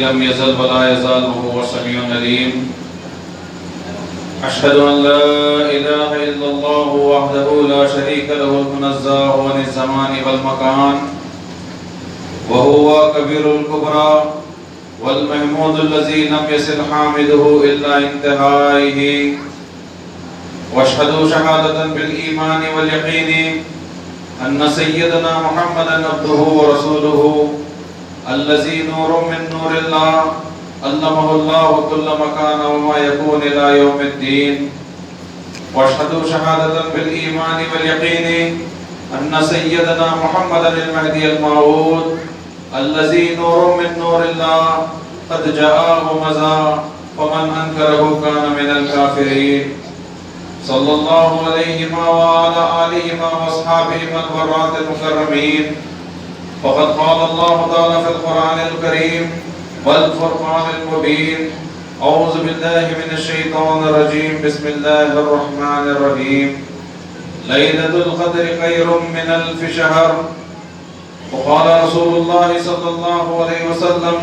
لم يزل ولا يزال وهو السميع العليم. أشهد أن لا إله إلا الله وحده لا شريك له المنزه عن الزمان والمكان وهو كبير الكبرى والمحمود الذي لم يصل حامده إلا انتهائه. وأشهد شهادة بالإيمان واليقين أن سيدنا محمدا عبده ورسوله الذي نور من نور الله علمه الله كل مكان وما يكون إلى يوم الدين. وأشهد شهادة بالإيمان واليقين أن سيدنا محمدا المهدي الموعود الذي نور من نور الله قد جاء ومضى ومن أنكره كان من الكافرين. صلى الله عليه وعلى آله وأصحابه البرات المكرمين. فقد قال الله تعالى في القرآن الكريم والفرقان المبين: أعوذ بالله من الشيطان الرجيم. بسم الله الرحمن الرحيم. ليلة القدر خير من 1000 شهر. وقال رسول الله صلى الله عليه وسلم: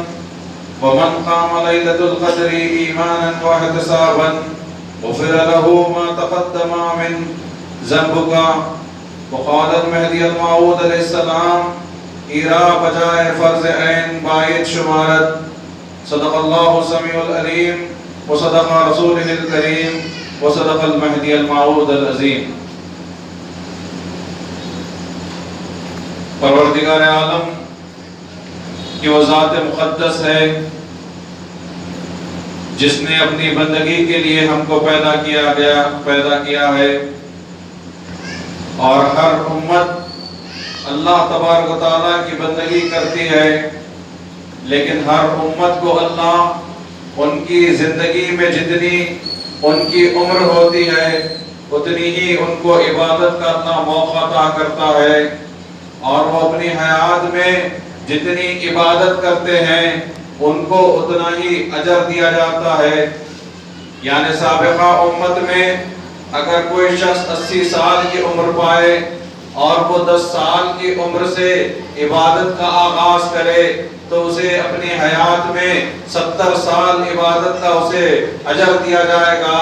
ومن قام ليلة القدر إيمانا واحتسابا غفر له ما تقدم من ذنبك. وقال المهدي الموعود علیہ السلام: ایرا بجائے فرض عین باعث شمارت. صدق اللہ السمیع العلیم وصدق رسولہ الکریم وصدق المہدی الموعود العظیم. پروردگار عالم کی وہ ذات مقدس ہے جس نے اپنی بندگی کے لیے ہم کو پیدا کیا ہے، اور ہر امت اللہ تبارک و تعالیٰ کی بندگی کرتی ہے، لیکن ہر امت کو اللہ ان کی زندگی میں جتنی ان کی عمر ہوتی ہے اتنی ہی ان کو عبادت کا اللہ موقع عطا کرتا ہے، اور وہ اپنی حیات میں جتنی عبادت کرتے ہیں ان کو اتنا ہی اجر دیا جاتا ہے. یعنی سابقہ امت میں اگر کوئی شخص 80 سال کی عمر پائے اور وہ 10 سال کی عمر سے عبادت کا آغاز کرے تو اسے اپنی حیات میں 70 سال عبادت کا اسے اجر دیا جائے گا.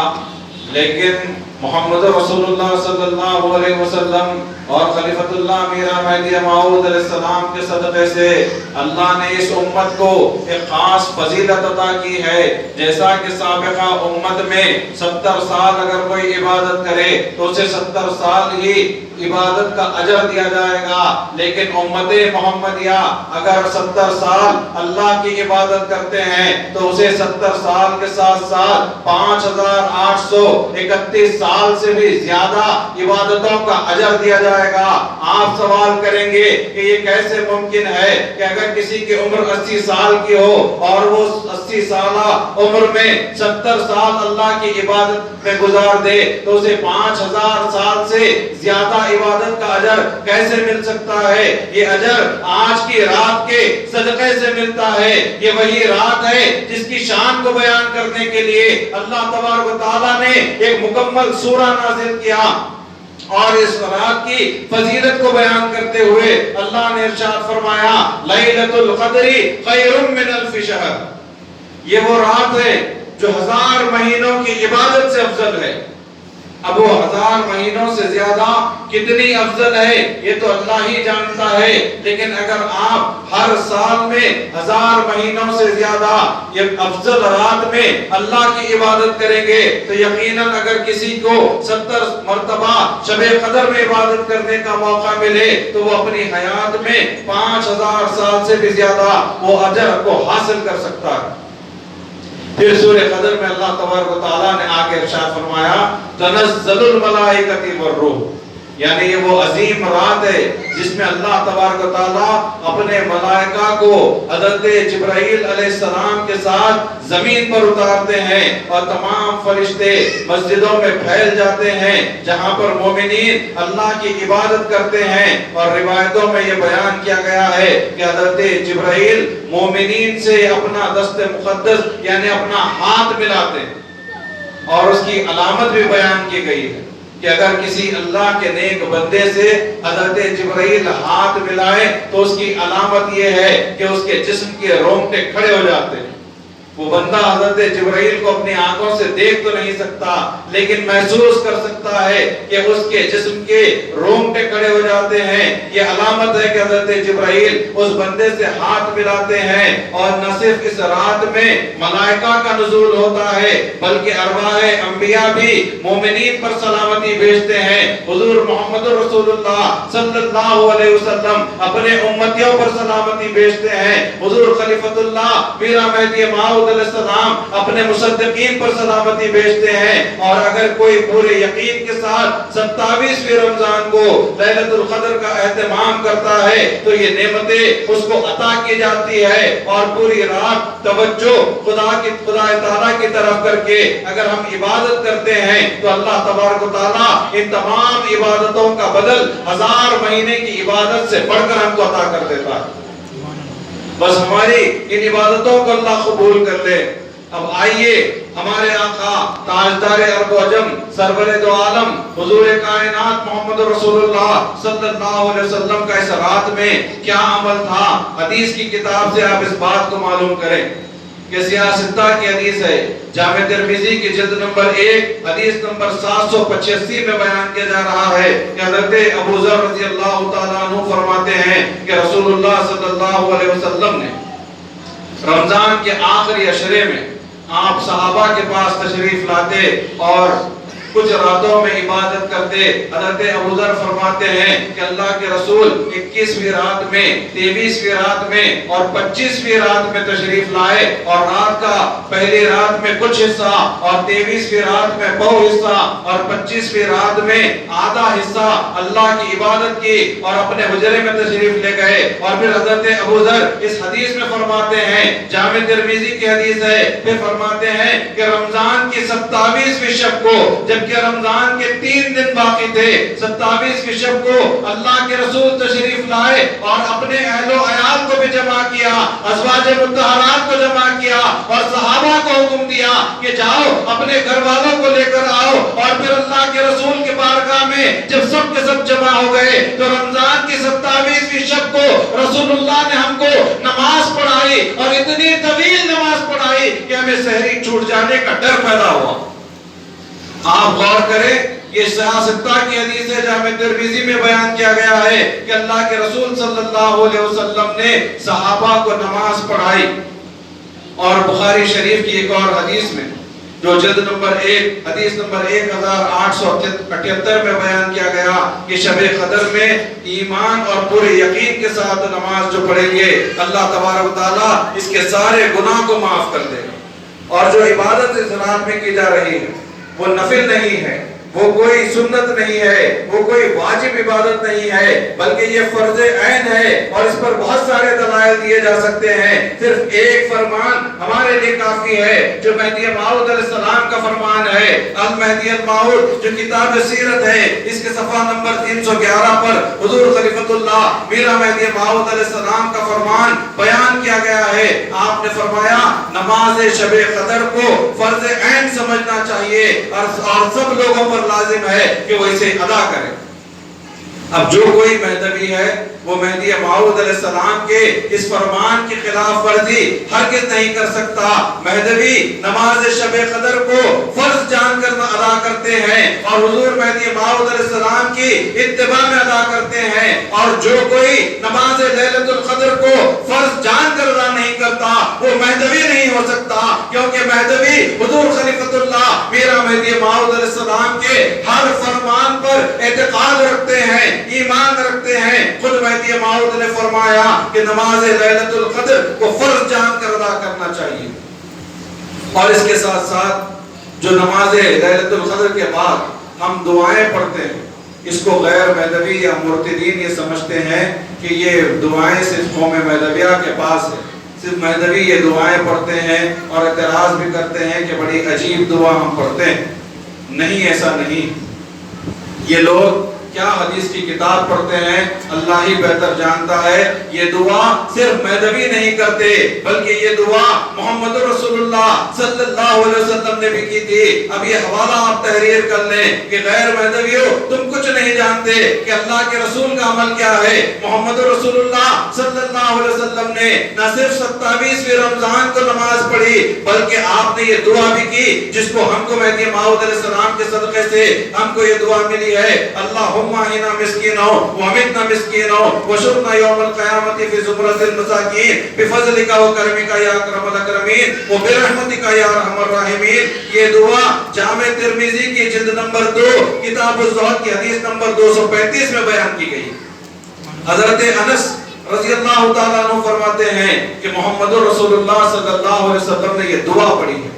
لیکن محمد رسول اللہ صلی اللہ علیہ وسلم اور خلیفۃ اللہ میرا مہدی موعود علیہ السلام کے صدقے سے اللہ نے اس امت کو ایک خاص فضیلت عطا کی ہے. جیسا کہ سابقہ امت میں 70 سال اگر کوئی عبادت کرے تو اسے 70 سال ہی عبادت کا اجر دیا جائے گا، لیکن امت محمدیہ اگر 70 سال اللہ کی عبادت کرتے ہیں تو اسے 70 سال کے ساتھ ساتھ 5831 سال سے بھی زیادہ عبادتوں کا اجر دیا جائے گا. آپ سوال کریں گے کہ یہ کیسے ممکن ہے کہ اگر کسی کی عمر 80 سال کی ہو اور وہ 80 سالہ عمر میں 70 سال اللہ کی عبادت میں گزار دے تو اسے 5000 سال سے زیادہ عبادت کا اجر کیسے مل سکتا ہے؟ یہ اجر آج کی رات کے صدقے سے ملتا ہے. یہ وہی رات ہے جس کی شان کو بیان کرنے کے لیے اللہ تبارک و تعالیٰ نے ایک مکمل سورہ نازل کیا، اور اس رات کی فضیلت کو بیان کرتے ہوئے اللہ نے ارشاد فرمایا: لیلۃ القدر خیر من 1000 شہر. یہ وہ رات ہے جو 1000 مہینوں کی عبادت سے افضل ہے. اب وہ 1000 مہینوں سے زیادہ کتنی افضل ہے یہ تو اللہ ہی جانتا ہے، لیکن اگر آپ ہر سال میں 1000 مہینوں سے زیادہ یہ افضل رات میں اللہ کی عبادت کریں گے تو یقیناً اگر کسی کو 70 مرتبہ شب قدر میں عبادت کرنے کا موقع ملے تو وہ اپنی حیات میں 5000 سال سے بھی زیادہ وہ اجر کو حاصل کر سکتا ہے. پھر سورہ قدر میں اللہ تبارک و تعالیٰ نے آگے ارشاد فرمایا: تنزل الملائکۃ والروح. یعنی یہ وہ عظیم رات ہے جس میں اللہ تبارک و تعالیٰ اپنے ملائکہ کو حضرت جبرائیل علیہ السلام کے ساتھ زمین پر اتارتے ہیں، اور تمام فرشتے مسجدوں میں پھیل جاتے ہیں جہاں پر مومنین اللہ کی عبادت کرتے ہیں. اور روایتوں میں یہ بیان کیا گیا ہے کہ حضرت جبرائیل مومنین سے اپنا دست مقدس یعنی اپنا ہاتھ ملاتے ہیں، اور اس کی علامت بھی بیان کی گئی ہے. کہ اگر کسی اللہ کے نیک بندے سے حضرت جبرائیل ہاتھ ملائے تو اس کی علامت یہ ہے کہ اس کے جسم کے رونگٹے کھڑے ہو جاتے ہیں۔ وہ بندہ حضرت جبرائیل کو اپنی آنکھوں سے دیکھ تو نہیں سکتا لیکن محسوس کر سکتا ہے کہ اس کے جسم کے رونگٹے کھڑے ہو جاتے ہیں۔ یہ علامت ہے کہ حضرت جبرائیل اس بندے سے ہاتھ ملاتے ہیں، اور نہ صرف اس رات میں ملائکہ کا نزول ہوتا ہے بلکہ ارواح انبیاء بھی مومنین پر سلامتی بھیجتے ہیں۔ حضور محمد رسول اللہ صلی اللہ علیہ وسلم اپنے امتیوں پر سلامتی بھیجتے ہیں۔ حضور خلیفۃ اللہ میرا مہدی موعود علیہ السلام اپنے مصدقین پر سلامتی بھیجتے ہیں۔ اور اگر کوئی پورے یقین کے ساتھ 27ویں رمضان کو لیلۃ القدر کا اہتمام کرتا ہے تو یہ نعمتیں اس کو عطا کی جاتی ہے، اور پوری رات توجہ خدا تعالیٰ کی طرف کر کے اگر ہم عبادت کرتے ہیں تو اللہ تبارک و تعالیٰ ان تمام عبادتوں کا بدل 1000 مہینے کی عبادت سے بڑھ کر ہم کو عطا کر دیتا ہے۔ بس ہماری ان عبادتوں کو اللہ قبول کر لے۔ اب آئیے ہمارے آقا تاجدار عرب و عجم سرور دو عالم حضور کائنات محمد رسول اللہ صلی اللہ علیہ وسلم کا اس رات میں کیا عمل تھا، حدیث کی کتاب سے آپ اس بات کو معلوم کریں کہ سیاستہ کی حدیث ہے، جامع ترمذی کی جلد نمبر 1 حدیث نمبر 785 میں بیان کیا جا رہا ہے کہ حضرت ابو ذر رضی اللہ تعالیٰ عنہ فرماتے ہیں کہ رسول اللہ صلی اللہ علیہ وسلم نے رمضان کے آخری عشرے میں آپ صحابہ کے پاس تشریف لاتے اور کچھ راتوں میں عبادت کرتے۔ حضرت ابو ذر فرماتے ہیں کہ اللہ کے رسول 21ویں رات میں، 23ویں رات میں اور 25ویں رات میں تشریف لائے، اور رات کا پہلی رات میں کچھ حصہ اور 23ویں رات میں بہو حصہ اور 25ویں رات میں آدھا حصہ اللہ کی عبادت کی اور اپنے حجرے میں تشریف لے گئے۔ اور پھر حضرت ابو ذر اس حدیث میں فرماتے ہیں، جامع ترمذی کی حدیث ہے، پھر فرماتے ہیں کہ رمضان کی 27ویں شب کو جب کہ رمضان کے 3 دن باقی تھے، 27ویں شب کو اللہ کے رسول تشریف لائے اور اپنے اہل و عیال کو بھی جمع کیا، ازواج مطہرات کو جمع کیا اور صحابہ کو حکم دیا کہ جاؤ اپنے گھر والوں کو لے کر آؤ۔ اور پھر اللہ کے رسول کے بارگاہ میں جب سب کے سب جمع ہو گئے تو رمضان کی 27ویں شب کو رسول اللہ نے ہم کو نماز پڑھائی، اور اتنی طویل نماز پڑھائی کہ ہمیں سحری چھوٹ جانے کا ڈر پیدا ہوا۔ آپ غور کریں، یہ سیاستہ کی حدیث ہے، جامع ترمذی میں بیان کیا گیا ہے کہ اللہ کے رسول صلی اللہ علیہ وسلم نے صحابہ کو نماز پڑھائی۔ اور بخاری شریف کی ایک اور حدیث میں جو جلد نمبر 1 حدیث نمبر 1878 میں بیان کیا گیا کہ شب قدر میں ایمان اور پورے یقین کے ساتھ نماز جو پڑھیں گے اللہ تبارک و تعالیٰ اس کے سارے گناہ کو معاف کر دے گا۔ اور جو عبادت اس رات میں کی جا رہی ہے وہ نفل نہیں ہے، وہ کوئی سنت نہیں ہے، وہ کوئی واجب عبادت نہیں ہے، بلکہ یہ فرض عین ہے، اور اس پر بہت سارے دلائل دیے جا سکتے ہیں۔ صرف ایک فرمان ہمارے لیے کافی ہے جو مہدی موعود علیہ السلام کا فرمان ہے۔ المہدی الموعود جو کتاب سیرت ہے، اس کے صفحہ نمبر 311 پر حضور خلیفۃ اللہ میرا مہدی موعود علیہ السلام کا فرمان بیان کیا گیا ہے۔ آپ نے فرمایا نماز شب قدر کو فرض عین سمجھنا چاہیے اور سب لوگوں پر لازم ہے کہ وہ اسے ادا کرے۔ اب جو کوئی مہدوی ہے وہ مہدی موعود علیہ السلام کے اس فرمان کی خلاف ورزی ہرگز نہیں کر سکتا۔ مہدوی نماز شب قدر کو فرض جان کر ادا کرتے ہیں اور حضور مہدی موعود علیہ السلام کی اتباع میں ادا کرتے ہیں، اور جو کوئی نماز لیلۃ القدر کو فرض جان کر ادا نہیں کرتا وہ مہدوی نہیں ہو سکتا، کیونکہ مہدوی حضور خلیفۃ اللہ میرا مہدی موعود علیہ السلام کے ہر فرمان پر اعتقاد رکھتے ہیں، ایمان رکھتے ہیں۔ خود مہدی موعود نے فرمایا کہ نماز لیلۃ القدر کو فرض جان کر ادا کرنا چاہیے۔ اور اس کے ساتھ ساتھ جو نماز لیلۃ القدر کے بعد ہم دعائیں پڑھتے ہیں، اس کو غیر مہدوی یا مرتدین یہ سمجھتے ہیں کہ یہ دعائیں صرف قوم مہدویہ کے پاس ہے، صرف مہدوی یہ دعائیں پڑھتے ہیں اور اعتراض بھی کرتے ہیں کہ بڑی عجیب دعا ہم پڑھتے ہیں۔ نہیں، ایسا نہیں۔ یہ لوگ کیا حدیث کی کتاب پڑھتے ہیں اللہ ہی بہتر جانتا ہے. یہ دعا صرف مہدوی نہیں کرتے بلکہ یہ دعا محمد رسول اللہ صلی اللہ علیہ وسلم نے بھی کی تھی. اب یہ حوالہ آپ تحریر کر لیں کہ غیر مہدویوں تم کچھ نہیں جانتے کہ اللہ کے رسول کا عمل کیا ہے. محمد رسول اللہ صلی اللہ علیہ وسلم نے نہ صرف 27ویں رمضان کو نماز پڑھی بلکہ آپ نے یہ دعا بھی کی جس کو ہم کو مہدی موعود علیہ السلام کے صدقے سے ہم کو یہ دعا ملی ہے. اللہم احینا مسکینوں وامتنا مسکینوں وشرنا یوم القیامت فی زمرۃ المساکین بفضلک و کرمک یا اکرم الاکرمین وبرحمتک یا ارحم الراحمین. یہ دعا جامع ترمذی کی جلد نمبر 2 کتاب الزہد کی حدیث نمبر 235 میں بیان کی گئی. حضرت انس رضی اللہ تعالیٰ عنہ فرماتے ہیں کہ محمد رسول اللہ صلی اللہ علیہ وسلم نے یہ دعا پڑھی ہے.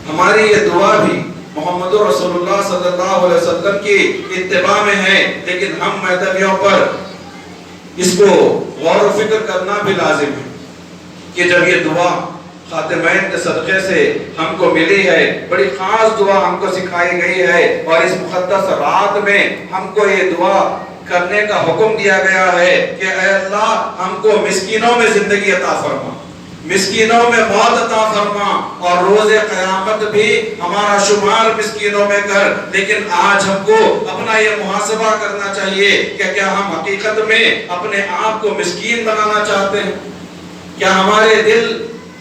ہماری یہ دعا بھی محمد رسول اللہ صلی اللہ علیہ وسلم کی اتباع میں ہے لیکن ہم مہدویوں پر اس کو غور و فکر کرنا بھی لازم ہے کہ جب یہ دعا خاتمین کے صدقے سے ہم کو ملی ہے, بڑی خاص دعا ہم کو سکھائی گئی ہے اور اس مقدس رات میں ہم کو یہ دعا کرنے کا حکم دیا گیا ہے کہ اے اللہ ہم کو مسکینوں میں زندگی عطا فرما, مسکینوں میں موت عطا فرما اور روز قیامت بھی ہمارا شمار مسکینوں میں کر. لیکن آج ہم کو اپنا یہ محاسبہ کرنا چاہیے کہ کیا ہم حقیقت میں اپنے آپ کو مسکین بنانا چاہتے ہیں؟ کیا ہمارے دل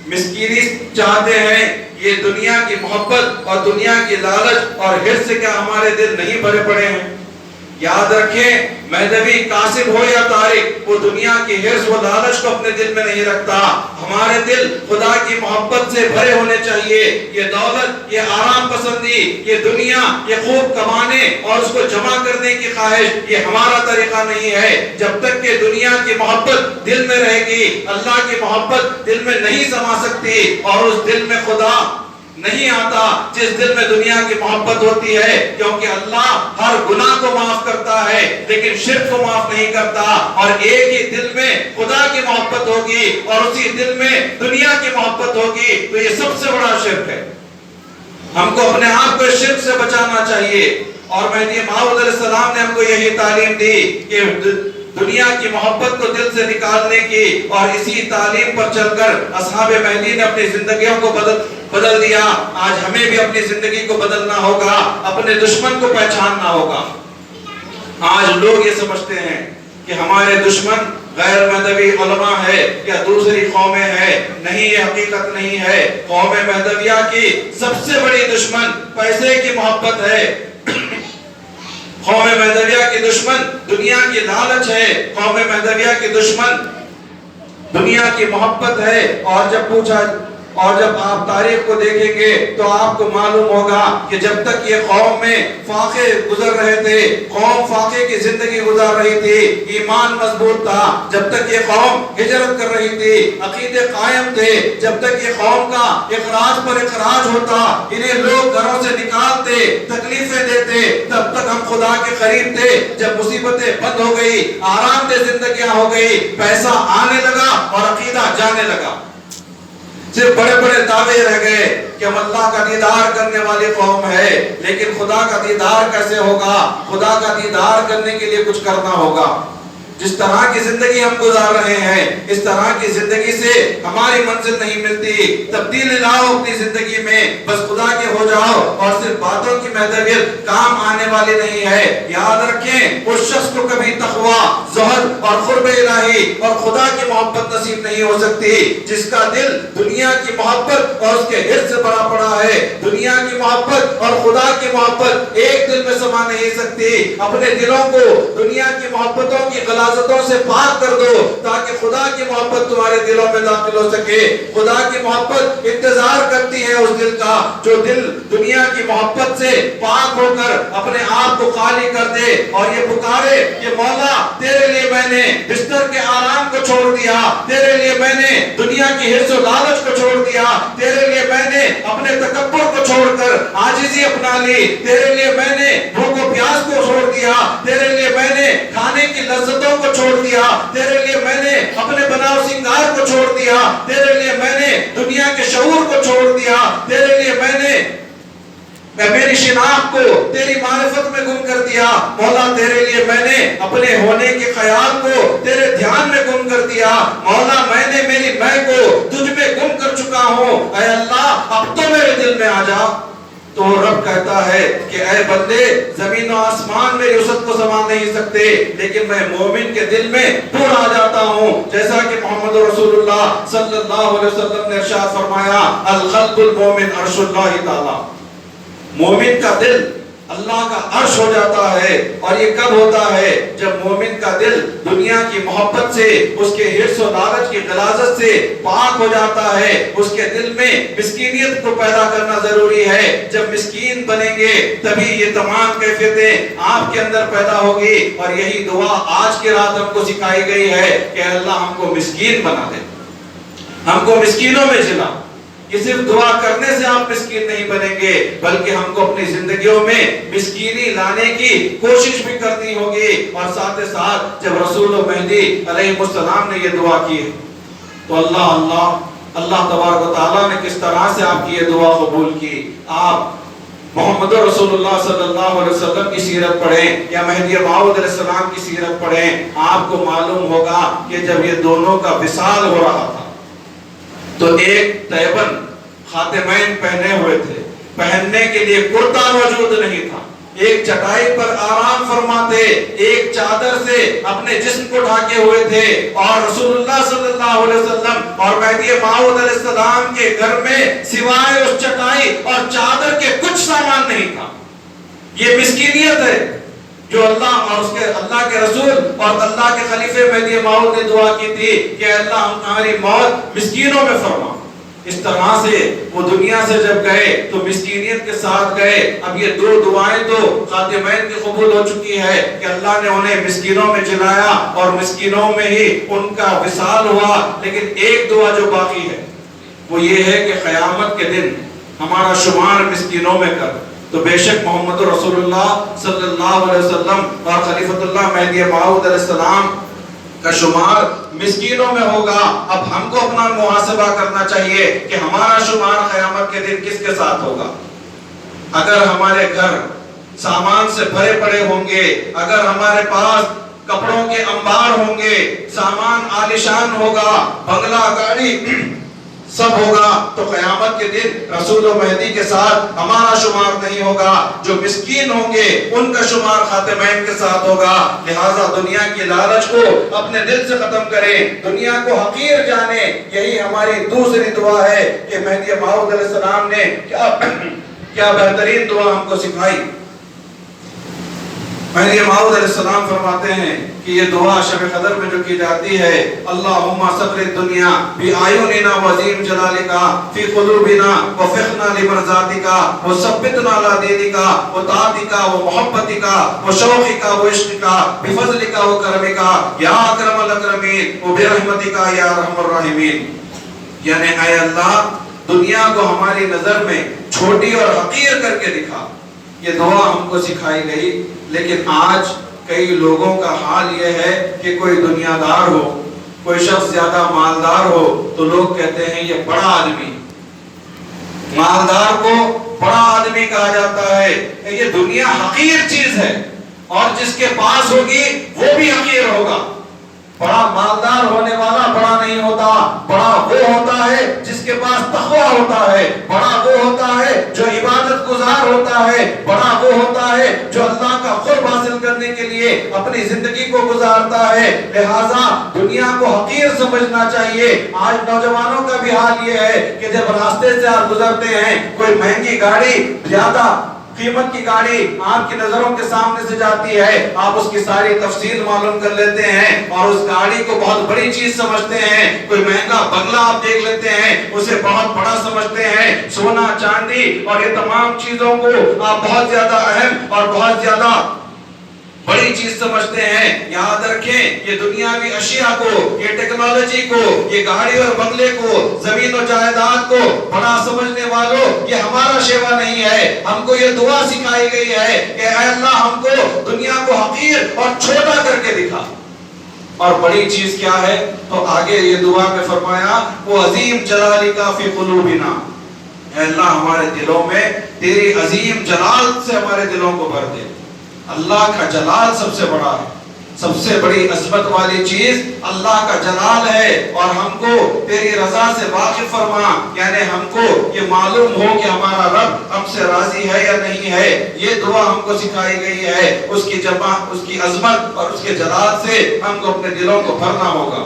مسکینی چاہتے ہیں؟ یہ دنیا کی محبت اور دنیا کی لالچ اور حرص سے کیا ہمارے دل نہیں بھرے پڑے ہیں؟ یاد رکھیں مہدوی کاسب ہو یا طارق وہ دنیا کی حرص و لالچ کو اپنے دل میں نہیں رکھتا. ہمارے دل خدا کی محبت سے بھرے ہونے چاہیے. یہ دولت, یہ آرام پسندی, یہ دنیا, یہ خوب کمانے اور اس کو جمع کرنے کی خواہش یہ ہمارا طریقہ نہیں ہے. جب تک کہ دنیا کی محبت دل میں رہے گی اللہ کی محبت دل میں نہیں سما سکتی اور اس دل میں خدا نہیں آتا جس دل میں دنیا کی محبت ہوتی ہے, کیونکہ اللہ ہر گناہ کو معاف کرتا ہے لیکن شرک کو معاف نہیں کرتا. اور ایک ہی دل میں خدا کی محبت ہوگی اور اسی دل میں دنیا کی محبت ہوگی تو یہ سب سے بڑا شرک ہے. ہم کو اپنے آپ کو شرک سے بچانا چاہیے اور مہدی موعود علیہ السلام نے ہم کو یہی تعلیم دی کہ دنیا کی محبت کو دل سے نکالنے کی, اور اسی تعلیم پر چل کر اصحاب مہدی نے اپنی زندگیوں کو بدل دیا. آج ہمیں بھی اپنی زندگی کو بدلنا ہوگا, اپنے دشمن کو پہچاننا ہوگا. آج لوگ یہ سمجھتے ہیں کہ ہمارے دشمن غیر مہدوی علماء ہے یا دوسری قومیں ہیں. نہیں, یہ حقیقت نہیں ہے. قوم مہدویہ کی سب سے بڑی دشمن پیسے کی محبت ہے. قوم مہدویہ کی دشمن دنیا کی لالچ ہے. قوم مہدویہ کی دشمن دنیا کی محبت ہے. اور جب آپ تاریخ کو دیکھیں گے تو آپ کو معلوم ہوگا کہ جب تک یہ قوم میں فاقے گزر رہے تھے, قوم فاقے کی زندگی گزار رہی تھی, ایمان مضبوط تھا, جب تک یہ قوم ہجرت کر رہی تھی, عقیدے قائم تھے, جب تک یہ قوم کا اخراج پر اخراج ہوتا, انہیں لوگ گھروں سے نکالتے, تکلیفیں دیتے, تب تک ہم خدا کے قریب تھے. جب مصیبتیں بند ہو گئی, آرام دہ زندگیاں ہو گئی, پیسہ آنے لگا اور عقیدہ جانے لگا, صرف بڑے بڑے دعوے رہ گئے کہ ہم اللہ کا دیدار کرنے والی قوم ہے. لیکن خدا کا دیدار کیسے ہوگا؟ خدا کا دیدار کرنے کے لیے کچھ کرنا ہوگا. جس طرح کی زندگی ہم گزار رہے ہیں اس طرح کی زندگی سے ہماری منزل نہیں ملتی. تبدیلی لاؤ اپنی زندگی میں, بس خدا کے ہو جاؤ اور صرف باتوں کی مہدویت کام آنے والی نہیں ہے. یاد رکھیں اس شخص کو کبھی تقوی, زہد اور قرب الہی اور خدا کی محبت نصیب نہیں ہو سکتی جس کا دل دنیا کی محبت اور اس کے حرص سے بھرا پڑا ہے. دنیا کی محبت اور خدا کی محبت ایک دل میں سما نہیں سکتی. اپنے دلوں کو دنیا کی محبتوں کی غلاظتوں سے پاک کر دو تاکہ خدا کی محبت تمہارے دلوں میں داخل ہو سکے. خدا کی محبت انتظار کرتی ہے اس دل کا جو دل دنیا کی محبت سے پاک ہو کر اپنے آپ کو خالی کر دے اور یہ پکارے کہ مولا تیرے لیے میں نے بستر کے آرام کو چھوڑ دیا, تیرے لیے میں نے دنیا کی حرص و لالچ کو چھوڑ دیا, تیرے لیے میں نے اپنے تکبر کو چھوڑ کر عاجزی اپنا لی, تیرے لیے میں نے بھوک و پیاس کو چھوڑ دیا, تیرے لیے میں نے کھانے کی لذتوں کو چھوڑ دیا, تیرے لیے میں نے اپنے بناؤ سنگار کو چھوڑ دیا, تیرے لیے میں نے دنیا کے شعور کو چھوڑ دیا, تیرے لیے میں نے میری شناخت کو تیری معرفت میں گم کر دیا، مولا تیرے لیے میں نے اپنے ہونے کے خیال کو تیرے دھیان میں گم کر دیا، مولا میں نے میری میں کو تجھ میں گم کر چکا ہوں، اے اللہ اب تو میرے دل میں آ جا۔ تو رب کہتا ہے کہ اے بندے، زمین و آسمان میری وسعت کو سنبھال نہیں سکتے، لیکن میں مومن کے دل میں پورا آ جاتا ہوں، جیسا کہ محمد رسول اللہ صلی اللہ علیہ وسلم نے ارشاد فرمایا، القلب المومن عرش اللہ تعالی، مومن کا دل اللہ کا عرش ہو جاتا ہے۔ اور یہ کب ہوتا ہے؟ جب مومن کا دل دنیا کی محبت سے، اس کے حرص و لالچ کی غلاظت سے پاک ہو جاتا ہے۔ اس کے دل میں مسکینیت کو پیدا کرنا ضروری ہے، جب مسکین بنیں گے تبھی یہ تمام کیفیتیں آپ کے اندر پیدا ہوگی۔ اور یہی دعا آج کی رات ہم کو سکھائی گئی ہے کہ اللہ ہم کو مسکین بنا دے، ہم کو مسکینوں میں جلا۔ یہ صرف دعا کرنے سے آپ مسکین نہیں بنیں گے، بلکہ ہم کو اپنی زندگیوں میں مسکینی لانے کی کوشش بھی کرنی ہوگی۔ اور ساتھ ساتھ جب رسول و مہدی علیہ السلام نے یہ دعا کی تو اللہ تبارک و تعالیٰ نے کس طرح سے آپ کی یہ دعا قبول کی۔ آپ محمد رسول اللہ صلی اللہ علیہ وسلم کی سیرت پڑھیں یا مہدی موعود علیہ السلام کی سیرت پڑھیں، آپ کو معلوم ہوگا کہ جب یہ دونوں کا وصال ہو رہا تھا تو ایک تیبن خاتمین پہنے ہوئے تھے، پہننے کے لیے کرتا موجود نہیں تھا، ایک چٹائی پر آرام فرماتے، ایک چادر سے اپنے جسم کو ڈھانکے ہوئے تھے، اور رسول اللہ صلی اللہ علیہ وسلم اور مہدی موعود علیہ السلام کے گھر میں سوائے اس چٹائی اور چادر کے کچھ سامان نہیں تھا۔ یہ مسکینیت ہے جو اللہ اور اس کے اللہ کے رسول اور اللہ کے خلیفہ مہدی موعود نے دعا کی تھی کہ اللہ ہماری موت مسکینوں میں فرما۔ اس طرح سے وہ دنیا سے جب گئے تو مسکینیت کے ساتھ گئے۔ اب یہ دو دعائیں تو خاتمین کی قبول ہو چکی ہے کہ اللہ نے انہیں مسکینوں میں جلایا اور مسکینوں میں ہی ان کا وصال ہوا، لیکن ایک دعا جو باقی ہے وہ یہ ہے کہ قیامت کے دن ہمارا شمار مسکینوں میں کر۔ تو بے شک محمد رسول اللہ صلی اللہ علیہ وسلم اور خلیفۃ اللہ مہدی موعود علیہ السلام کا شمار مسکینوں میں ہوگا۔ اب ہم کو اپنا محاسبہ کرنا چاہیے کہ ہمارا شمار قیامت کے دن کس کے ساتھ ہوگا۔ اگر ہمارے گھر سامان سے بھرے پڑے ہوں گے، اگر ہمارے پاس کپڑوں کے انبار ہوں گے، سامان عالیشان ہوگا، بنگلہ گاڑی سب ہوگا، تو قیامت کے دن رسول و مہدی کے ساتھ ہمارا شمار نہیں ہوگا۔ جو مسکین ہوں گے ان کا شمار خاتمین کے ساتھ ہوگا۔ لہٰذا دنیا کی لالچ کو اپنے دل سے ختم کریں، دنیا کو حقیر جانیں۔ یہی ہماری دوسری دعا ہے کہ مہدی موعود علیہ السلام نے کیا بہترین دعا ہم کو سکھائی۔ مہدی موعود علیہ السلام فرماتے ہیں کہ یہ دعا شب قدر میں جو کی جاتی ہے، اللہم صبر الدنیا بِأَعْيُنِنَا وَعَظِيمِ جَلَالِكَ فِي قُلُوبِنَا وَفِقْنَا لِمَرْضَاتِكَ وَثَبِّتْنَا عَلَىٰ دِينِكَ وَطَاعَتِكَ وَمُحَبَّتِكَ وَشَوْقِكَ وَعِشْقِكَ بِفَضْلِكَ وَكَرَمِكَ يَا أَكْرَمَ الْأَكْرَمِينَ وَبِرَحْمَتِكَ يَا أَرْحَمَ الرَّاحِمِينَ۔ یعنی اے اللہ دنیا کو ہماری نظر میں چھوٹی اور حقیر کر کے دکھا۔ یہ دعا ہم کو سکھائی گئی، لیکن آج کئی لوگوں کا حال یہ ہے کہ کوئی دنیا دار ہو، کوئی شخص زیادہ مالدار ہو تو لوگ کہتے ہیں یہ بڑا آدمی، مالدار کو بڑا آدمی کہا جاتا ہے۔ یہ دنیا حقیر چیز ہے اور جس کے پاس ہوگی وہ بھی حقیر ہوگا۔ بڑا مالدار ہونے والا بڑا نہیں ہوتا، بڑا وہ ہوتا ہے جس کے پاس تقوی ہوتا ہے، بڑا وہ ہوتا ہے جو عبادت گزار ہوتا ہے، بڑا وہ ہوتا ہے جو اللہ کا قرب حاصل کرنے کے لیے اپنی زندگی کو گزارتا ہے۔ لہٰذا دنیا کو حقیر سمجھنا چاہیے۔ آج نوجوانوں کا بھی حال یہ ہے کہ جب راستے سے آپ گزرتے ہیں، کوئی مہنگی گاڑی، زیادہ قیمت کی گاڑی آپ کی نظروں کے سامنے سے جاتی ہے، آپ اس کی ساری تفصیل معلوم کر لیتے ہیں اور اس گاڑی کو بہت بڑی چیز سمجھتے ہیں۔ کوئی مہنگا بنگلہ آپ دیکھ لیتے ہیں، اسے بہت بڑا سمجھتے ہیں۔ سونا چاندی اور یہ تمام چیزوں کو آپ بہت زیادہ اہم اور بہت زیادہ بڑی چیز سمجھتے ہیں۔ یاد رکھیں یہ دنیاوی اشیاء کو، یہ ٹیکنالوجی کو، یہ گاڑی اور بنگلے کو، زمین و جائیداد کو بڑا سمجھنے والوں یہ ہمارا شیوا نہیں ہے۔ ہم کو یہ دعا سکھائی گئی ہے کہ اے اللہ ہم کو دنیا کو حقیر اور چھوٹا کر کے دکھا۔ اور بڑی چیز کیا ہے؟ تو آگے یہ دعا میں فرمایا وہ عظیم جلالک فی قلوبنا، اے اللہ ہمارے دلوں میں تیری عظیم جلال سے ہمارے دلوں کو بھر دے۔ اللہ کا جلال سب سے بڑا ہے، سب سے بڑی عظمت والی چیز اللہ کا جلال ہے، اور ہم کو تیری رضا سے واقف فرما، یعنی ہم کو یہ معلوم ہو کہ ہمارا رب ہم سے راضی ہے یا نہیں ہے۔ یہ دعا ہم کو سکھائی گئی ہے، اس کی جمع، اس کی عظمت اور اس کے جلال سے ہم کو اپنے دلوں کو بھرنا ہوگا۔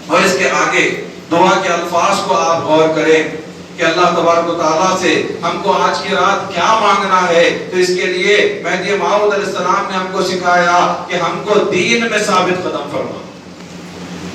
اور اس کے آگے دعا کے الفاظ کو آپ غور کریں کہ اللہ تبارک و تعالیٰ سے ہم کو آج کی رات کیا مانگنا ہے۔ تو اس کے لیے مہدی موعود علیہ السلام نے ہم کو سکھایا کہ ہم کو دین میں ثابت قدم فرما۔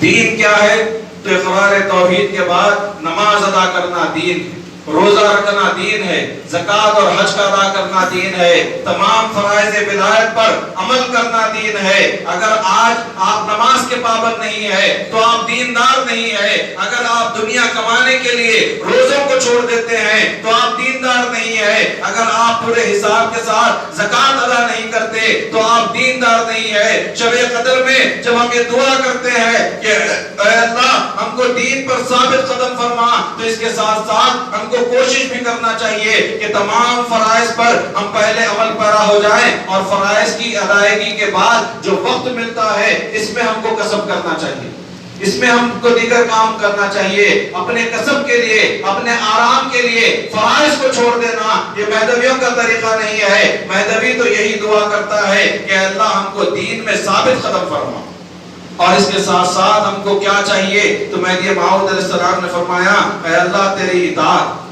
دین کیا ہے؟ تو اقرار توحید کے بعد نماز ادا کرنا دین ہے، روزہ رکھنا دین ہے، زکوٰۃ اور حج کا ادا کرنا دین ہے، تمام فرائض ولایت پر عمل کرنا دین ہے۔ اگر آج آپ نماز کے پابند نہیں ہے تو آپ دیندار نہیں ہے۔ اگر آپ دنیا کمانے کے لیے روزوں کو چھوڑ دیتے ہیں تو آپ دیندار نہیں ہے۔ اگر آپ پورے حساب کے ساتھ زکوٰۃ ادا نہیں کرتے تو آپ دیندار نہیں ہے۔ شب قدر میں جب ہم یہ دعا کرتے ہیں کہ اے اللہ ہم کو دین پر ثابت قدم فرما، تو اس کے ساتھ ساتھ ہم کو کوشش بھی کرنا چاہیے کہ تمام فرائض پر ہم پہلے عمل پیرا ہو جائیں، اور فرائض کی ادائیگی کے بعد جو وقت ملتا ہے اس میں ہم کو کسب کرنا چاہیے، اس میں ہم کو دیگر کام کرنا چاہیے۔ اپنے کسب کے لیے، اپنے آرام کے لیے فرائض کو چھوڑ دینا یہ مہدویوں کا طریقہ نہیں ہے۔ مہدوی تو یہی دعا کرتا ہے کہ اللہ ہم کو دین میں ثابت قدم فرما۔ اور اس کے ساتھ ساتھ ہم کو کیا چاہیے؟ تو مہدی موعود علیہ السلام نے فرمایا اے اللہ تیری اطاعت،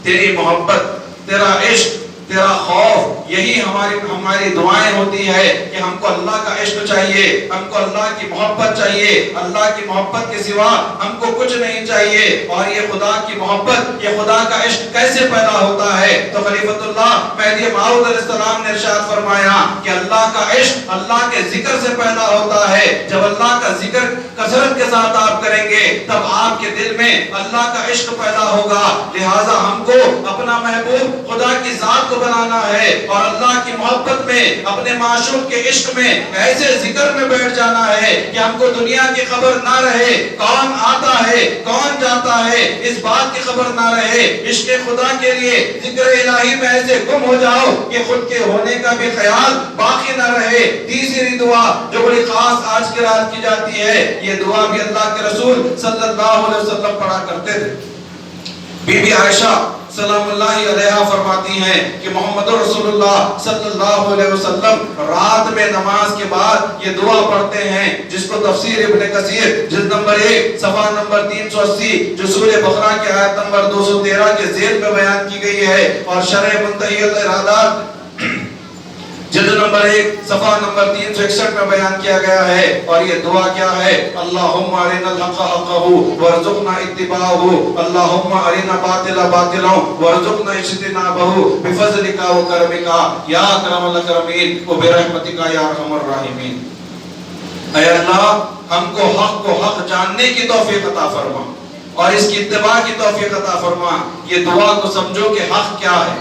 تیری محبت، تیرا عشق، تیرا خوف، یہی ہماری دعائیں ہوتی ہے کہ ہم کو اللہ کا عشق چاہیے، ہم کو اللہ کی محبت چاہیے، اللہ کی محبت کے سوا ہم کو کچھ نہیں چاہیے۔ اور یہ خدا کی محبت، یہ خدا کا عشق کیسے پیدا ہوتا ہے؟ تو خلیفۃ اللہ مہدی موعود علیہ السلام نے ارشاد فرمایا کہ اللہ کا عشق اللہ کے ذکر سے پیدا ہوتا ہے۔ جب اللہ کا ذکر کثرت کے ساتھ آپ کریں گے تب آپ کے دل میں اللہ کا عشق پیدا ہوگا۔ لہٰذا ہم کو اپنا محبوب خدا کی ذات کو بنانا ہے، اور اللہ کی محبت میں، اپنے معشوق کے عشق میں ایسے ذکر میں بیٹھ جانا ہے کہ ہم کو دنیا کی خبر نہ رہے، کون آتا ہے کون جاتا ہے اس بات کی خبر نہ رہے۔ عشق خدا کے لیے ذکر الہی میں ایسے گم ہو جاؤ کہ خود کے ہونے کا بھی خیال باقی نہ رہے۔ تیسری دعا جو بڑی خاص آج کی رات کی جاتی ہے، یہ دعا بھی اللہ کے رسول صلی اللہ علیہ وسلم پڑھا کرتے تھے۔ بی بی عائشہ سلام اللہ علیہا فرماتی ہیں کہ محمد رسول اللہ صلی اللہ علیہ وسلم رات میں نماز کے بعد یہ دعا پڑھتے ہیں، جس کو تفسیر ابن کثیر جلد نمبر 1 صفحہ نمبر 380 جو سورہ بقرہ کی آیت نمبر 213 کے ذیل میں بیان کی گئی ہے، اور شرح منتہی الارادات جلد نمبر 1 صفحہ نمبر 361 میں بیان کیا گیا ہے۔ اور یہ دعا کیا ہے؟ اللہم ارنا الحق حقا وارزقنا اتباعہ، اللہم ارنا باطل باطلا وارزقنا اجتنابہ بفضلک وکرمک یا اکرم الاکرمین وبرحمتک یا ارحم الراحمین۔ اے اللہ ہم کو حق جاننے کی توفیق عطا فرما، اور اس کی اتباع کی توفیق عطا فرما۔ یہ دعا کو سمجھو کہ حق کیا ہے۔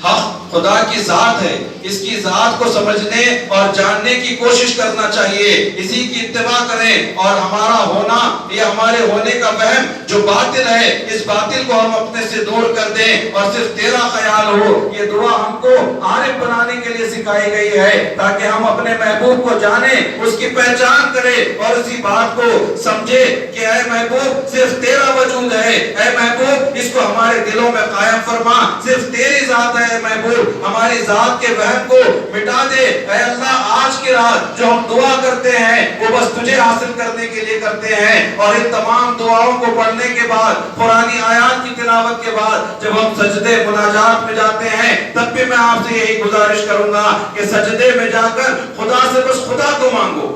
حق خدا کی ذات ہے، اس کی ذات کو سمجھنے اور جاننے کی کوشش کرنا چاہیے، اسی کی اتباع کریں، اور ہمارا ہونا یا ہمارے ہونے کا وہم جو باطل ہے اس باطل کو ہم اپنے سے دور کر دیں اور صرف تیرا خیال ہو۔ یہ دعا ہم کو عارف بنانے کے لیے سکھائی گئی ہے تاکہ ہم اپنے محبوب کو جانیں، اس کی پہچان کریں اور اسی بات کو سمجھے کہ اے محبوب صرف تیرا وجود ہے، اے محبوب اس کو ہمارے دلوں میں قائم فرما، صرف تیری ذات ہے محبوب، ہماری ذات کے وہم کو مٹا دے۔ اے اللہ آج کی رات جو ہم دعا کرتے ہیں وہ بس تجھے حاصل کرنے کے لیے کرتے ہیں، اور ان تمام دعاؤں کو پڑھنے کے بعد، قرآنی آیات کی تلاوت کے بعد جب ہم سجدے مناجات میں جاتے ہیں تب بھی میں آپ سے یہی گزارش کروں گا کہ سجدے میں جا کر خدا سے بس خدا کو مانگو،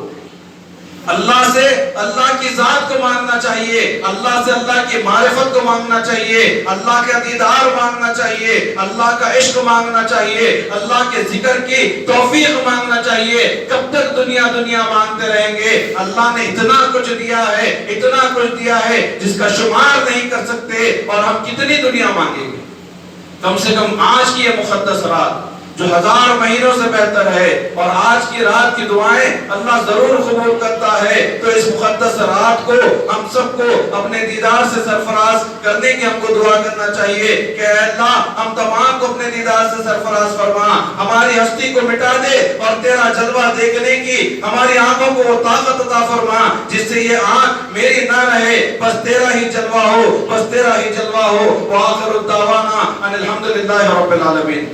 اللہ سے اللہ کی ذات کو مانگنا چاہیے، اللہ سے اللہ کی معرفت کو مانگنا چاہیے، اللہ کا دیدار مانگنا چاہیے، اللہ کا عشق مانگنا چاہیے، اللہ کے ذکر کی توفیق مانگنا چاہیے۔ کب تک دنیا مانگتے رہیں گے؟ اللہ نے اتنا کچھ دیا ہے، اتنا کچھ دیا ہے جس کا شمار نہیں کر سکتے، اور ہم کتنی دنیا مانگیں گے؟ کم سے کم آج کی یہ مقدس رات جو 1000 مہینوں سے بہتر ہے، اور آج کی رات کی دعائیں اللہ ضرور قبول کرتا ہے۔ تو اس مقدس رات کو ہم سب کو اپنے دیدار سے سرفراز کرنے کی ہم کو دعا کرنا چاہیے کہ اے اللہ ہم تمام کو اپنے دیدار سے سرفراز فرما، ہماری ہستی کو مٹا دے اور تیرا جلوہ دیکھنے کی ہماری آنکھوں کو وہ طاقت عطا فرما جس سے یہ آنکھ میری نہ رہے، بس تیرا ہی جلوہ ہو، بس تیرا ہی جلوہ ہو۔ وآخر الدعوانا ان الحمدللہ رب العالمین۔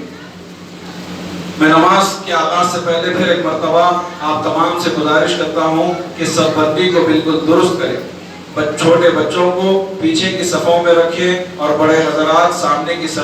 میں نماز کے آغاز سے پہلے پھر ایک مرتبہ آپ تمام سے گزارش کرتا ہوں کہ سب بندی کو بالکل درست کریں، چھوٹے بچوں کو پیچھے کی صفوں میں رکھیں اور بڑے حضرات سامنے کی صف